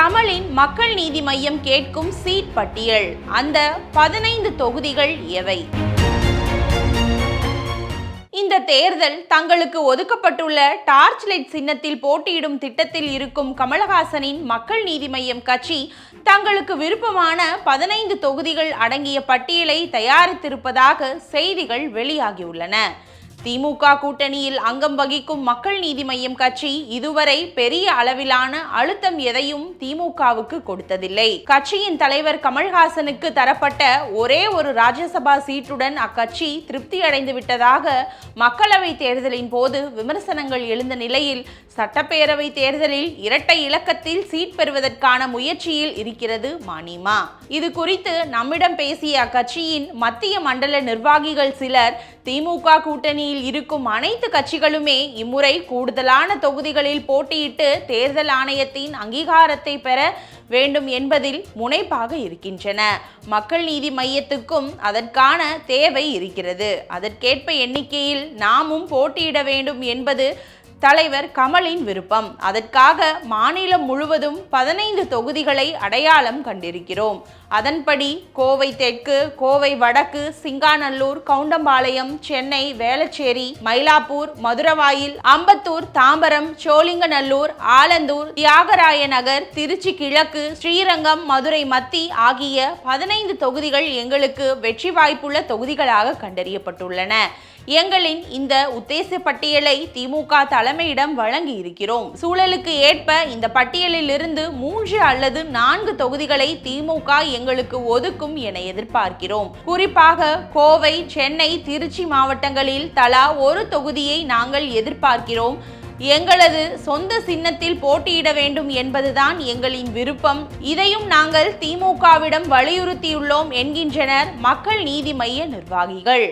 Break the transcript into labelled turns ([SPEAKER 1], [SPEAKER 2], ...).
[SPEAKER 1] கமலின் மக்கள் நீதி மய்யம் கேட்கும் சீட் பட்டியல். அந்த 15 தொகுதிகள் எவை? இந்த தேர்தல் தங்களுக்கு ஒதுக்கப்பட்டுள்ள டார்ச் லைட் சின்னத்தில் போட்டியிடும் திட்டத்தில் இருக்கும் கமலஹாசனின் மக்கள் நீதி மய்யம் கட்சி தங்களுக்கு விருப்பமான 15 தொகுதிகள் அடங்கிய பட்டியலை தயாரித்திருப்பதாக செய்திகள் வெளியாகியுள்ளன. திமுக கூட்டணியில் அங்கம் வகிக்கும் மக்கள் நீதி மய்யம் கட்சி இதுவரை பெரிய அளவிலான அழுத்தம் எதையும் திமுகவுக்கு கொடுத்ததில்லை. கட்சியின் தலைவர் கமல்ஹாசனுக்கு தரப்பட்ட ஒரே ஒரு ராஜ்யசபா சீட்டுடன் அக்கட்சி திருப்தி அடைந்து விட்டதாக மக்களவை தேர்தலின் போது விமர்சனங்கள் எழுந்த நிலையில் சட்டப்பேரவை தேர்தலில் இரட்டை இலக்கத்தில் சீட் பெறுவதற்கான முயற்சியில் இருக்கிறது மணிமா. இது குறித்து நம்மிடம் பேசிய அக்கட்சியின் மத்திய மண்டல நிர்வாகிகள் சிலர், திமுக கூட்டணியில் இருக்கும் அனைத்து கட்சிகளுமே இம்முறை கூடுதலான தொகுதிகளில் போட்டியிட்டு தேர்தல் ஆணையத்தின் அங்கீகாரத்தை பெற வேண்டும் என்பதில் முனைப்பாக இருக்கின்றன. மக்கள் நீதி மய்யத்துக்கும் அதற்கான தேவை இருக்கிறது. அதற்கேற்ப எண்ணிக்கையில் நாமும் போட்டியிட வேண்டும் என்பது தலைவர் கமலின் விருப்பம். அதற்காக மாநிலம் முழுவதும் 15 தொகுதிகளை அடையாளம் கண்டிருக்கிறோம். அதன்படி கோவை தெற்கு, கோவை வடக்கு, சிங்காநல்லூர், கவுண்டம்பாளையம், சென்னை, வேளச்சேரி, மயிலாப்பூர், மதுரவாயில், அம்பத்தூர், தாம்பரம், சோழிங்கநல்லூர், ஆலந்தூர், தியாகராய நகர், திருச்சி கிழக்கு, ஸ்ரீரங்கம், மதுரை மத்தி ஆகிய 15 தொகுதிகள் எங்களுக்கு வெற்றி வாய்ப்புள்ள தொகுதிகளாக கண்டறியப்பட்டுள்ளன. எங்களின் இந்த உத்தேச பட்டியலை திமுக தலைமையிடம் வழங்கி இருக்கிறோம். சூழலுக்கு ஏற்ப இந்த பட்டியலில் இருந்து 3 அல்லது 4 தொகுதிகளை திமுக எங்களுக்கு ஒதுக்கும் என எதிர்பார்க்கிறோம். குறிப்பாக கோவை, சென்னை, திருச்சி மாவட்டங்களில் தலா ஒரு தொகுதியை நாங்கள் எதிர்பார்க்கிறோம். எங்களது சொந்த சின்னத்தில் போட்டியிட வேண்டும் என்பதுதான் எங்களின் விருப்பம். இதையும் நாங்கள் திமுகவிடம் வலியுறுத்தியுள்ளோம் என்கின்றனர் மக்கள் நீதி மய்ய நிர்வாகிகள்.